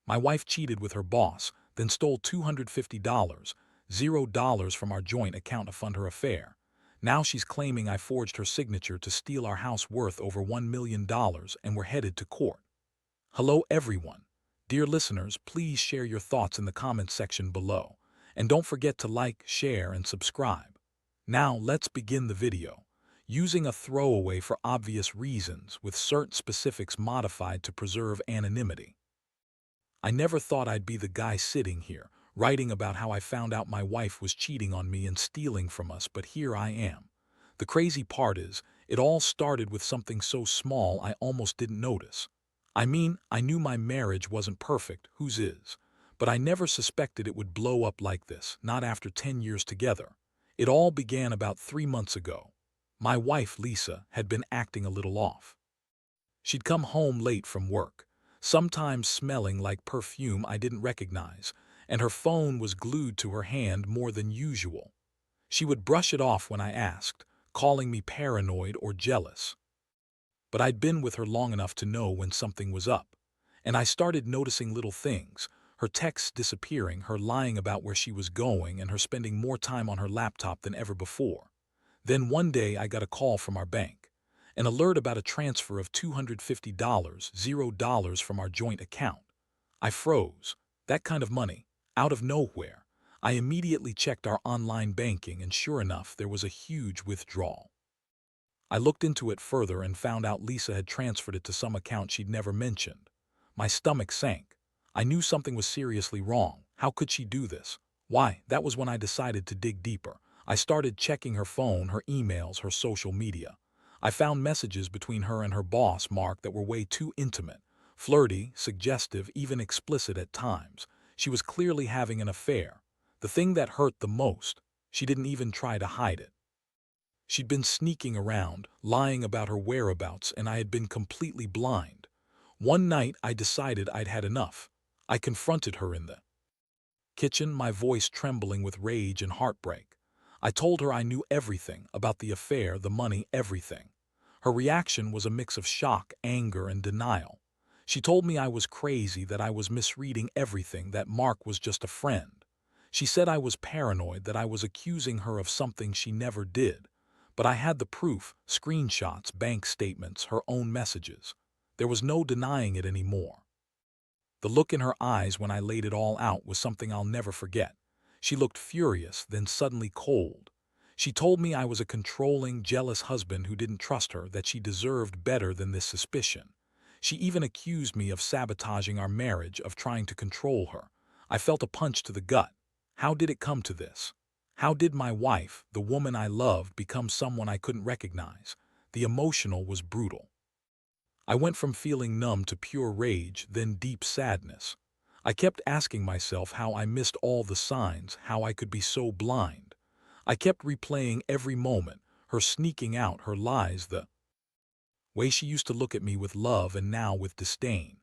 My wife cheated with her boss, then stole $250, $0 from our joint account to fund her affair. Now she's claiming I forged her signature to steal our house worth over $1 million and we're headed to court. Hello everyone. Dear listeners, please share your thoughts in the comments section below. And don't forget to like, share, and subscribe. Now let's begin the video. Using a throwaway for obvious reasons with certain specifics modified to preserve anonymity. I never thought I'd be the guy sitting here, writing about how I found out my wife was cheating on me and stealing from us, but here I am. The crazy part is, it all started with something so small I almost didn't notice. I mean, I knew my marriage wasn't perfect, whose is? But I never suspected it would blow up like this, not after 10 years together. It all began about 3 months ago. My wife, Lisa, had been acting a little off. She'd come home late from work, sometimes smelling like perfume I didn't recognize, and her phone was glued to her hand more than usual. She would brush it off when I asked, calling me paranoid or jealous. But I'd been with her long enough to know when something was up, and I started noticing little things, her texts disappearing, her lying about where she was going, and her spending more time on her laptop than ever before. Then one day I got a call from our bank, an alert about a transfer of $250, $0 from our joint account. I froze. That kind of money, out of nowhere. I immediately checked our online banking, and sure enough, there was a huge withdrawal. I looked into it further and found out Lisa had transferred it to some account she'd never mentioned. My stomach sank. I knew something was seriously wrong. How could she do this? Why, that was when I decided to dig deeper. I started checking her phone, her emails, her social media. I found messages between her and her boss, Mark, that were way too intimate, flirty, suggestive, even explicit at times. She was clearly having an affair. The thing that hurt the most, she didn't even try to hide it. She'd been sneaking around, lying about her whereabouts, and I had been completely blind. One night, I decided I'd had enough. I confronted her in the kitchen, my voice trembling with rage and heartbreak. I told her I knew everything about the affair, the money, everything. Her reaction was a mix of shock, anger, and denial. She told me I was crazy, that I was misreading everything, that Mark was just a friend. She said I was paranoid, that I was accusing her of something she never did. But I had the proof, screenshots, bank statements, her own messages. There was no denying it anymore. The look in her eyes when I laid it all out was something I'll never forget. She looked furious, then suddenly cold. She told me I was a controlling, jealous husband who didn't trust her, that she deserved better than this suspicion. She even accused me of sabotaging our marriage, of trying to control her. I felt a punch to the gut. How did it come to this? How did my wife, the woman I loved, become someone I couldn't recognize? The emotional was brutal. I went from feeling numb to pure rage, then deep sadness. I kept asking myself how I missed all the signs, how I could be so blind. I kept replaying every moment, her sneaking out, her lies, the way she used to look at me with love and now with disdain.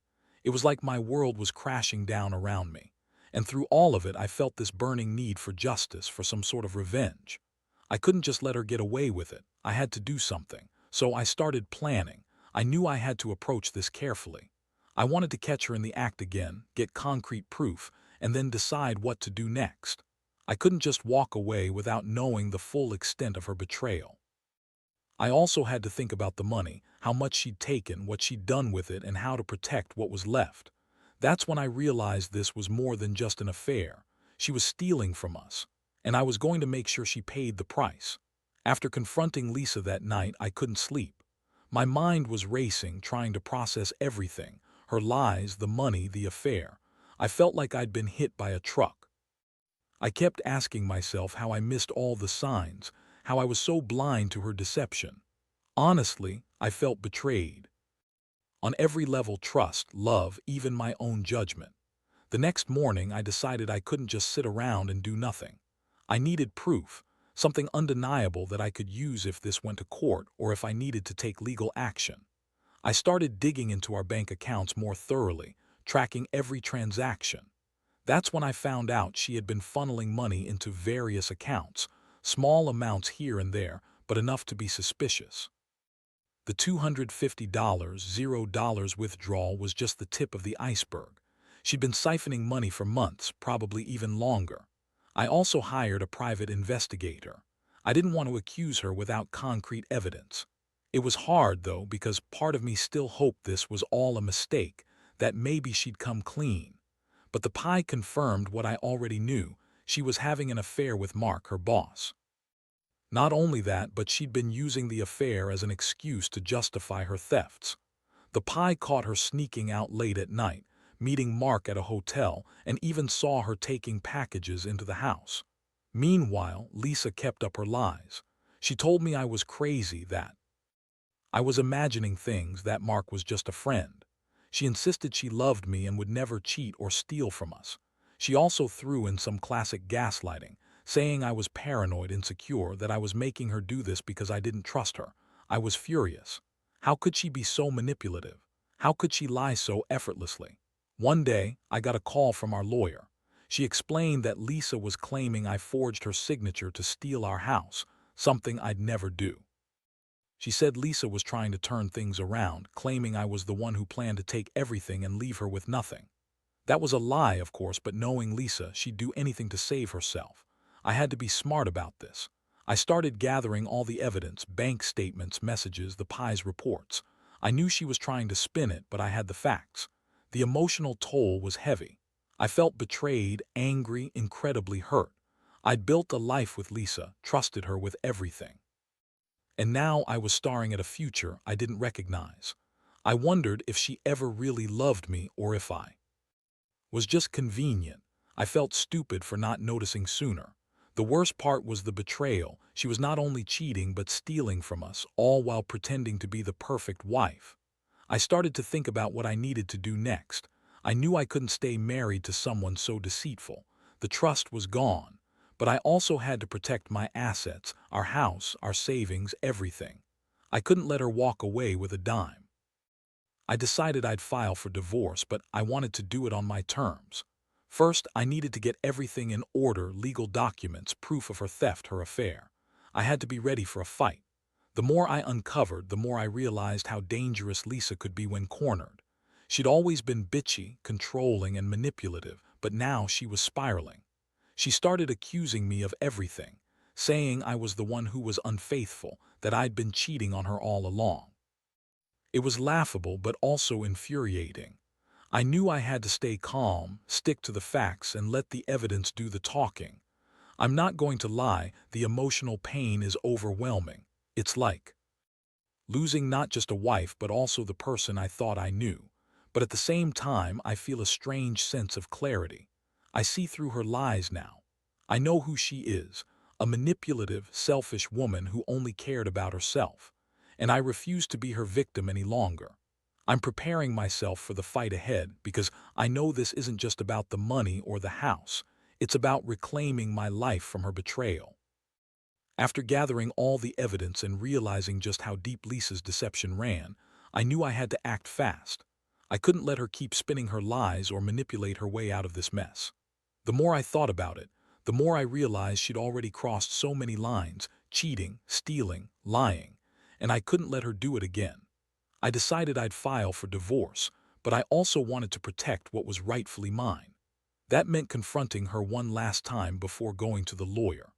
It was like my world was crashing down around me. And through all of it, I felt this burning need for justice, for some sort of revenge. I couldn't just let her get away with it. I had to do something. So I started planning. I knew I had to approach this carefully. I wanted to catch her in the act again, get concrete proof, and then decide what to do next. I couldn't just walk away without knowing the full extent of her betrayal. I also had to think about the money, how much she'd taken, what she'd done with it, and how to protect what was left. That's when I realized this was more than just an affair. She was stealing from us, and I was going to make sure she paid the price. After confronting Lisa that night, I couldn't sleep. My mind was racing, trying to process everything, her lies, the money, the affair. I felt like I'd been hit by a truck. I kept asking myself how I missed all the signs, how I was so blind to her deception. Honestly, I felt betrayed. On every level: trust, love, even my own judgment. The next morning, I decided I couldn't just sit around and do nothing. I needed proof, something undeniable that I could use if this went to court or if I needed to take legal action. I started digging into our bank accounts more thoroughly, tracking every transaction. That's when I found out she had been funneling money into various accounts, small amounts here and there, but enough to be suspicious. The $250, $0 withdrawal was just the tip of the iceberg. She'd been siphoning money for months, probably even longer. I also hired a private investigator. I didn't want to accuse her without concrete evidence. It was hard, though, because part of me still hoped this was all a mistake, that maybe she'd come clean. But the pie confirmed what I already knew. She was having an affair with Mark, her boss. Not only that, but she'd been using the affair as an excuse to justify her thefts. The pie caught her sneaking out late at night, meeting Mark at a hotel, and even saw her taking packages into the house. Meanwhile, Lisa kept up her lies. She told me I was crazy, that I was imagining things, that Mark was just a friend. She insisted she loved me and would never cheat or steal from us. She also threw in some classic gaslighting, saying I was paranoid, insecure, that I was making her do this because I didn't trust her. I was furious. How could she be so manipulative? How could she lie so effortlessly? One day, I got a call from our lawyer. She explained that Lisa was claiming I forged her signature to steal our house, something I'd never do. She said Lisa was trying to turn things around, claiming I was the one who planned to take everything and leave her with nothing. That was a lie, of course, but knowing Lisa, she'd do anything to save herself. I had to be smart about this. I started gathering all the evidence, bank statements, messages, the pie's reports. I knew she was trying to spin it, but I had the facts. The emotional toll was heavy. I felt betrayed, angry, incredibly hurt. I'd built a life with Lisa, trusted her with everything. And now I was staring at a future I didn't recognize. I wondered if she ever really loved me or if I was just convenient. I felt stupid for not noticing sooner. The worst part was the betrayal. She was not only cheating but stealing from us, all while pretending to be the perfect wife. I started to think about what I needed to do next. I knew I couldn't stay married to someone so deceitful. The trust was gone. But I also had to protect my assets, our house, our savings, everything. I couldn't let her walk away with a dime. I decided I'd file for divorce, but I wanted to do it on my terms. First, I needed to get everything in order, legal documents, proof of her theft, her affair. I had to be ready for a fight. The more I uncovered, the more I realized how dangerous Lisa could be when cornered. She'd always been bitchy, controlling, and manipulative, but now she was spiraling. She started accusing me of everything, saying I was the one who was unfaithful, that I'd been cheating on her all along. It was laughable but also infuriating. I knew I had to stay calm, stick to the facts, and let the evidence do the talking. I'm not going to lie, the emotional pain is overwhelming. It's like losing not just a wife but also the person I thought I knew. But at the same time, I feel a strange sense of clarity. I see through her lies now. I know who she is, a manipulative, selfish woman who only cared about herself. And I refuse to be her victim any longer. I'm preparing myself for the fight ahead because I know this isn't just about the money or the house. It's about reclaiming my life from her betrayal. After gathering all the evidence and realizing just how deep Lisa's deception ran, I knew I had to act fast. I couldn't let her keep spinning her lies or manipulate her way out of this mess. The more I thought about it, the more I realized she'd already crossed so many lines, cheating, stealing, lying, and I couldn't let her do it again. I decided I'd file for divorce, but I also wanted to protect what was rightfully mine. That meant confronting her one last time before going to the lawyer.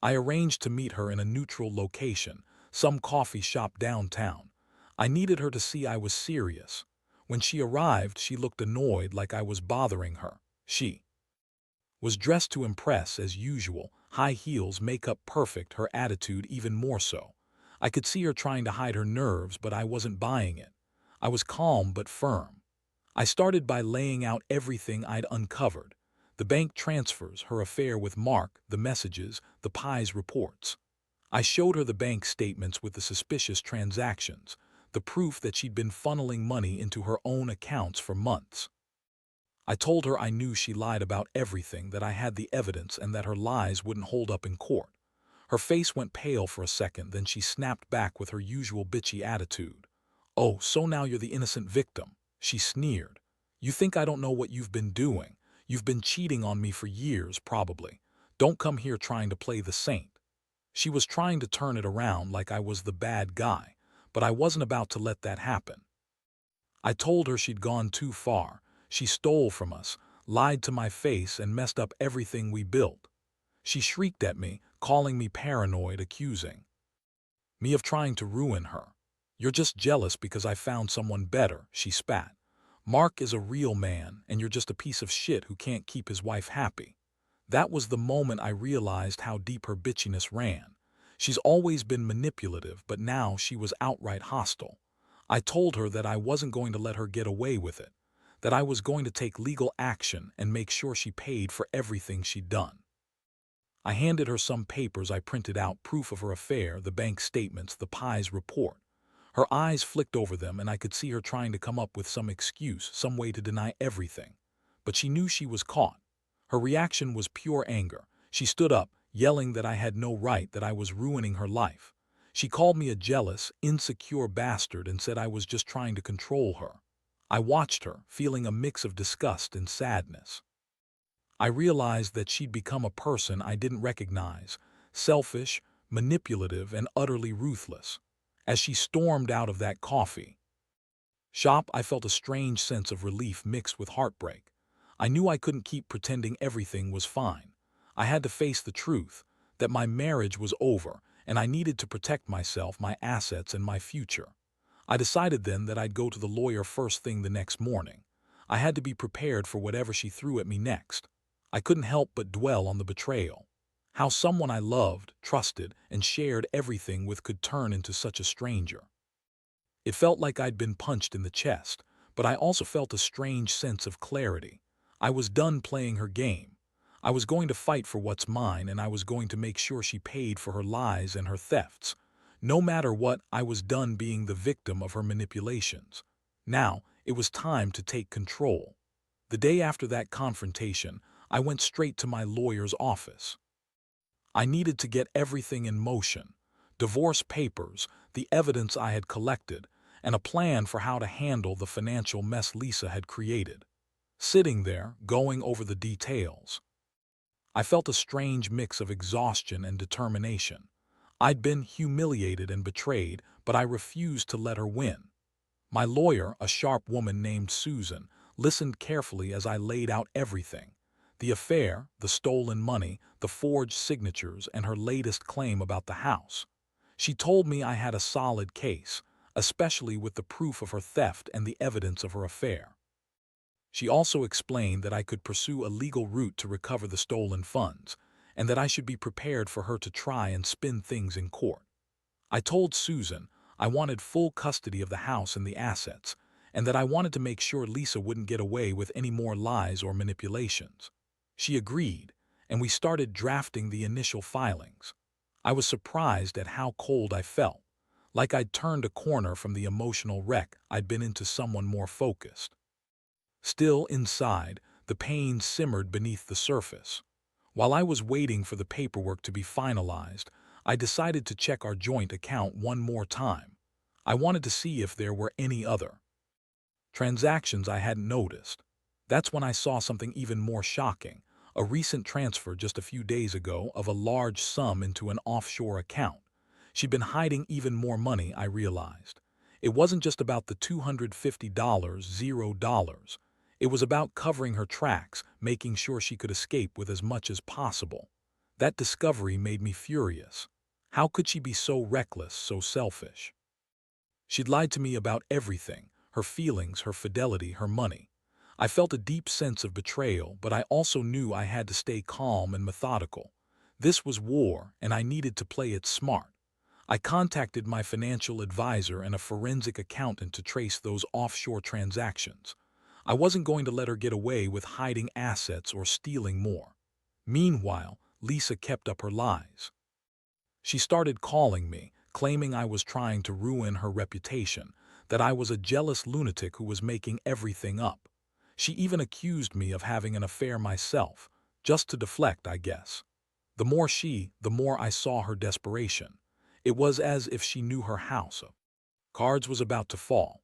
I arranged to meet her in a neutral location, some coffee shop downtown. I needed her to see I was serious. When she arrived, she looked annoyed, like I was bothering her. She was dressed to impress as usual, high heels, makeup perfect, her attitude even more so. I could see her trying to hide her nerves, but I wasn't buying it. I was calm but firm. I started by laying out everything I'd uncovered. The bank transfers, her affair with Mark, the messages, the pie's reports. I showed her the bank statements with the suspicious transactions, the proof that she'd been funneling money into her own accounts for months. I told her I knew she lied about everything, that I had the evidence, and that her lies wouldn't hold up in court. Her face went pale for a second, then she snapped back with her usual bitchy attitude. "Oh, so now you're the innocent victim," she sneered. "You think I don't know what you've been doing? You've been cheating on me for years, probably. Don't come here trying to play the saint." She was trying to turn it around like I was the bad guy, but I wasn't about to let that happen. I told her she'd gone too far. She stole from us, lied to my face, and messed up everything we built. She shrieked at me, calling me paranoid, accusing me of trying to ruin her. You're just jealous because I found someone better, she spat. Mark is a real man, and you're just a piece of shit who can't keep his wife happy. That was the moment I realized how deep her bitchiness ran. She's always been manipulative, but now she was outright hostile. I told her that I wasn't going to let her get away with it, that I was going to take legal action and make sure she paid for everything she'd done. I handed her some papers I printed out, proof of her affair, the bank statements, the Pi's report. Her eyes flicked over them, and I could see her trying to come up with some excuse, some way to deny everything. But she knew she was caught. Her reaction was pure anger. She stood up, yelling that I had no right, that I was ruining her life. She called me a jealous, insecure bastard and said I was just trying to control her. I watched her, feeling a mix of disgust and sadness. I realized that she'd become a person I didn't recognize, selfish, manipulative, and utterly ruthless. As she stormed out of that coffee shop, I felt a strange sense of relief mixed with heartbreak. I knew I couldn't keep pretending everything was fine. I had to face the truth, that my marriage was over, and I needed to protect myself, my assets, and my future. I decided then that I'd go to the lawyer first thing the next morning. I had to be prepared for whatever she threw at me next. I couldn't help but dwell on the betrayal. How someone I loved, trusted, and shared everything with could turn into such a stranger. It felt like I'd been punched in the chest, but I also felt a strange sense of clarity. I was done playing her game. I was going to fight for what's mine, and I was going to make sure she paid for her lies and her thefts. No matter what, I was done being the victim of her manipulations. Now, it was time to take control. The day after that confrontation, I went straight to my lawyer's office. I needed to get everything in motion: divorce papers, the evidence I had collected, and a plan for how to handle the financial mess Lisa had created. Sitting there, going over the details, I felt a strange mix of exhaustion and determination. I'd been humiliated and betrayed, but I refused to let her win. My lawyer, a sharp woman named Susan, listened carefully as I laid out everything: the affair, the stolen money, the forged signatures, and her latest claim about the house. She told me I had a solid case, especially with the proof of her theft and the evidence of her affair. She also explained that I could pursue a legal route to recover the stolen funds, and that I should be prepared for her to try and spin things in court. I told Susan I wanted full custody of the house and the assets, and that I wanted to make sure Lisa wouldn't get away with any more lies or manipulations. She agreed, and we started drafting the initial filings. I was surprised at how cold I felt, like I'd turned a corner from the emotional wreck I'd been into someone more focused. Still, inside, the pain simmered beneath the surface. While I was waiting for the paperwork to be finalized, I decided to check our joint account one more time. I wanted to see if there were any other transactions I hadn't noticed. That's when I saw something even more shocking: a recent transfer just a few days ago of a large sum into an offshore account. She'd been hiding even more money, I realized. It wasn't just about the $250, $0. It was about covering her tracks, making sure she could escape with as much as possible. That discovery made me furious. How could she be so reckless, so selfish? She'd lied to me about everything: her feelings, her fidelity, her money. I felt a deep sense of betrayal, but I also knew I had to stay calm and methodical. This was war, and I needed to play it smart. I contacted my financial advisor and a forensic accountant to trace those offshore transactions. I wasn't going to let her get away with hiding assets or stealing more. Meanwhile, Lisa kept up her lies. She started calling me, claiming I was trying to ruin her reputation, that I was a jealous lunatic who was making everything up. She even accused me of having an affair myself, just to deflect, I guess. The more I saw her desperation. It was as if she knew her house of cards was about to fall.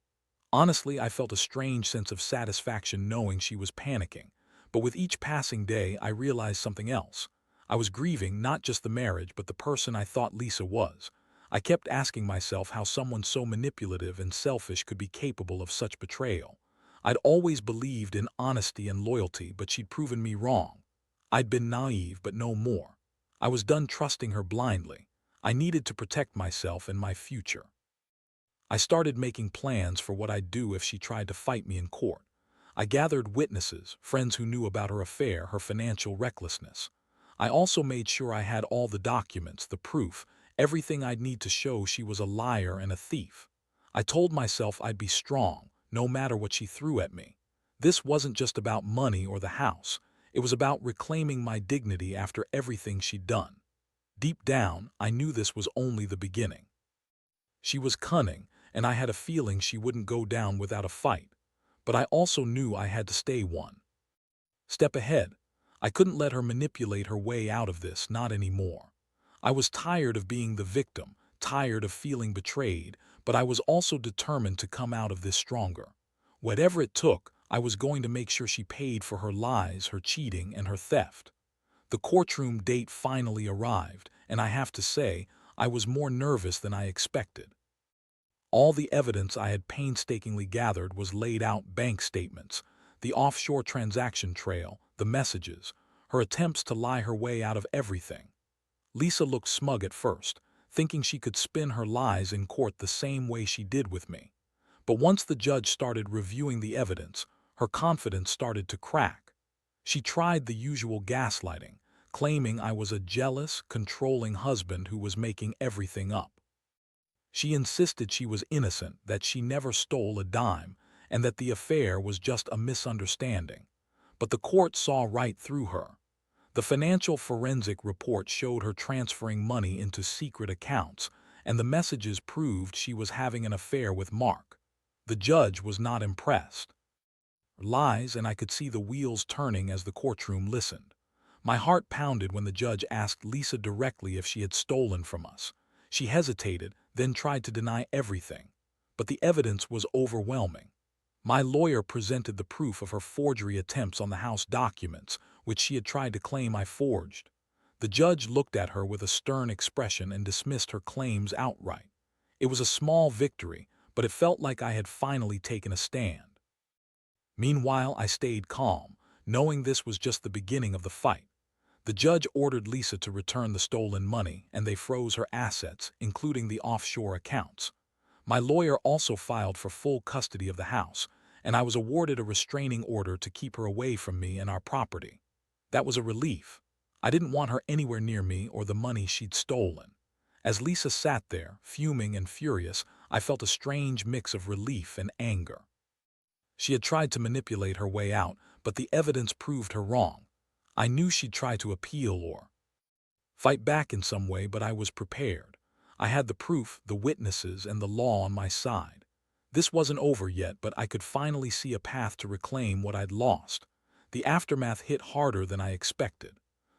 Honestly, I felt a strange sense of satisfaction knowing she was panicking. But with each passing day, I realized something else. I was grieving not just the marriage, but the person I thought Lisa was. I kept asking myself how someone so manipulative and selfish could be capable of such betrayal. I'd always believed in honesty and loyalty, but she'd proven me wrong. I'd been naive, but no more. I was done trusting her blindly. I needed to protect myself and my future. I started making plans for what I'd do if she tried to fight me in court. I gathered witnesses, friends who knew about her affair, her financial recklessness. I also made sure I had all the documents, the proof, everything I'd need to show she was a liar and a thief. I told myself I'd be strong, no matter what she threw at me. This wasn't just about money or the house. It was about reclaiming my dignity after everything she'd done. Deep down, I knew this was only the beginning. She was cunning, and I had a feeling she wouldn't go down without a fight. But I also knew I had to stay one step ahead. I couldn't let her manipulate her way out of this, not anymore. I was tired of being the victim, tired of feeling betrayed, but I was also determined to come out of this stronger. Whatever it took, I was going to make sure she paid for her lies, her cheating, and her theft. The courtroom date finally arrived, and I have to say, I was more nervous than I expected. All the evidence I had painstakingly gathered was laid out: bank statements, the offshore transaction trail, the messages, her attempts to lie her way out of everything. Lisa looked smug at first, thinking she could spin her lies in court the same way she did with me. But once the judge started reviewing the evidence, her confidence started to crack. She tried the usual gaslighting, claiming I was a jealous, controlling husband who was making everything up. She insisted she was innocent, that she never stole a dime, and that the affair was just a misunderstanding. But the court saw right through her. The financial forensic report showed her transferring money into secret accounts, and the messages proved she was having an affair with Mark. The judge was not impressed. Lies, and I could see the wheels turning as the courtroom listened. My heart pounded when the judge asked Lisa directly if she had stolen from us. She hesitated, then tried to deny everything. But the evidence was overwhelming. My lawyer presented the proof of her forgery attempts on the house documents, which she had tried to claim I forged. The judge looked at her with a stern expression and dismissed her claims outright. It was a small victory, but it felt like I had finally taken a stand. Meanwhile, I stayed calm, knowing this was just the beginning of the fight. The judge ordered Lisa to return the stolen money, and they froze her assets, including the offshore accounts. My lawyer also filed for full custody of the house, and I was awarded a restraining order to keep her away from me and our property. That was a relief. I didn't want her anywhere near me or the money she'd stolen. As Lisa sat there, fuming and furious, I felt a strange mix of relief and anger. She had tried to manipulate her way out, but the evidence proved her wrong. I knew she'd try to appeal or fight back in some way, but I was prepared. I had the proof, the witnesses, and the law on my side. This wasn't over yet, but I could finally see a path to reclaim what I'd lost. The aftermath hit harder than I expected.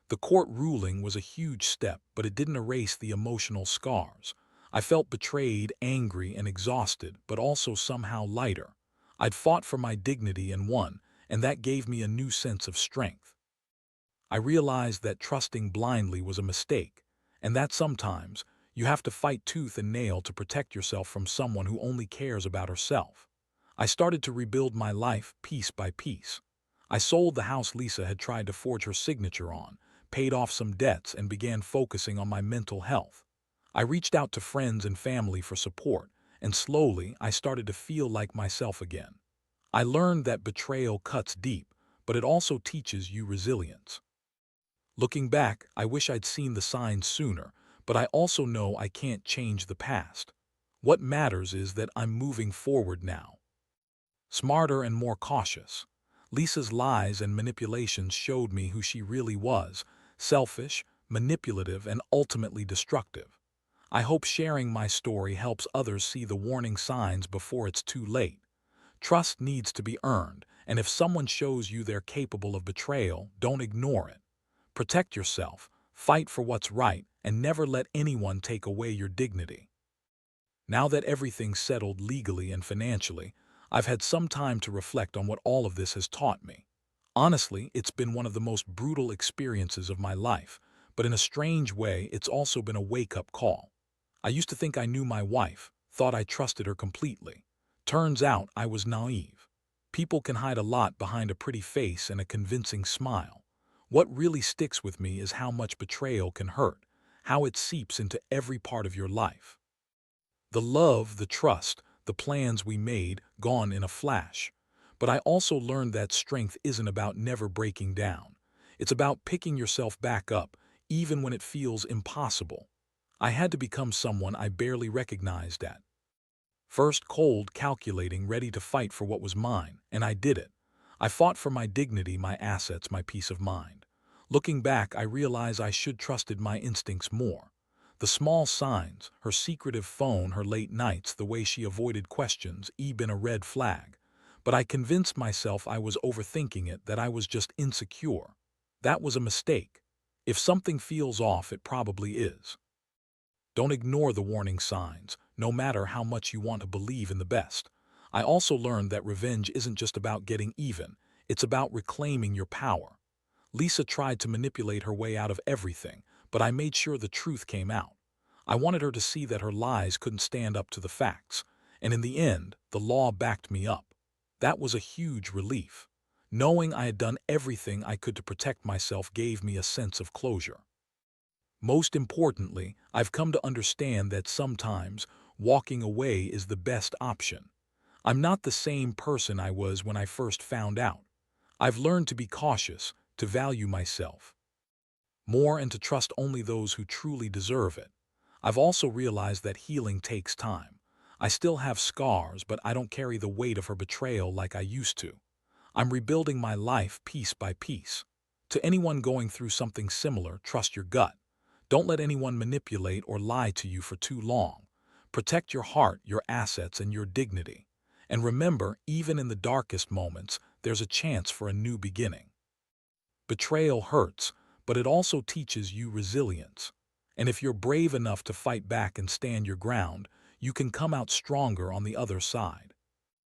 The court ruling was a huge step, but it didn't erase the emotional scars. I felt betrayed, angry, and exhausted, but also somehow lighter. I'd fought for my dignity and won, and that gave me a new sense of strength. I realized that trusting blindly was a mistake, and that sometimes you have to fight tooth and nail to protect yourself from someone who only cares about herself. I started to rebuild my life piece by piece. I sold the house Lisa had tried to forge her signature on, paid off some debts, and began focusing on my mental health. I reached out to friends and family for support, and slowly I started to feel like myself again. I learned that betrayal cuts deep, but it also teaches you resilience. Looking back, I wish I'd seen the signs sooner, but I also know I can't change the past. What matters is that I'm moving forward now. Smarter and more cautious. Lisa's lies and manipulations showed me who she really was: selfish, manipulative, and ultimately destructive. I hope sharing my story helps others see the warning signs before it's too late. Trust needs to be earned, and if someone shows you they're capable of betrayal, don't ignore it. Protect yourself, fight for what's right, and never let anyone take away your dignity. Now that everything's settled legally and financially, I've had some time to reflect on what all of this has taught me. Honestly, it's been one of the most brutal experiences of my life, but in a strange way, it's also been a wake-up call. I used to think I knew my wife, thought I trusted her completely. Turns out I was naive. People can hide a lot behind a pretty face and a convincing smile. What really sticks with me is how much betrayal can hurt, how it seeps into every part of your life. The love, the trust, the plans we made, gone in a flash. But I also learned that strength isn't about never breaking down. It's about picking yourself back up, even when it feels impossible. I had to become someone I barely recognized at first, cold, calculating, ready to fight for what was mine, and I did it. I fought for my dignity, my assets, my peace of mind. Looking back, I realize I should trusted my instincts more. The small signs, her secretive phone, her late nights, the way she avoided questions, even a red flag. But I convinced myself I was overthinking it, that I was just insecure. That was a mistake. If something feels off, it probably is. Don't ignore the warning signs, no matter how much you want to believe in the best. I also learned that revenge isn't just about getting even, it's about reclaiming your power. Lisa tried to manipulate her way out of everything, but I made sure the truth came out. I wanted her to see that her lies couldn't stand up to the facts, and in the end, the law backed me up. That was a huge relief. Knowing I had done everything I could to protect myself gave me a sense of closure. Most importantly, I've come to understand that sometimes walking away is the best option. I'm not the same person I was when I first found out. I've learned to be cautious, to value myself more, and to trust only those who truly deserve it. I've also realized that healing takes time. I still have scars, but I don't carry the weight of her betrayal like I used to. I'm rebuilding my life piece by piece. To anyone going through something similar, trust your gut. Don't let anyone manipulate or lie to you for too long. Protect your heart, your assets, and your dignity. And remember, even in the darkest moments, there's a chance for a new beginning. Betrayal hurts, but it also teaches you resilience. And if you're brave enough to fight back and stand your ground, you can come out stronger on the other side.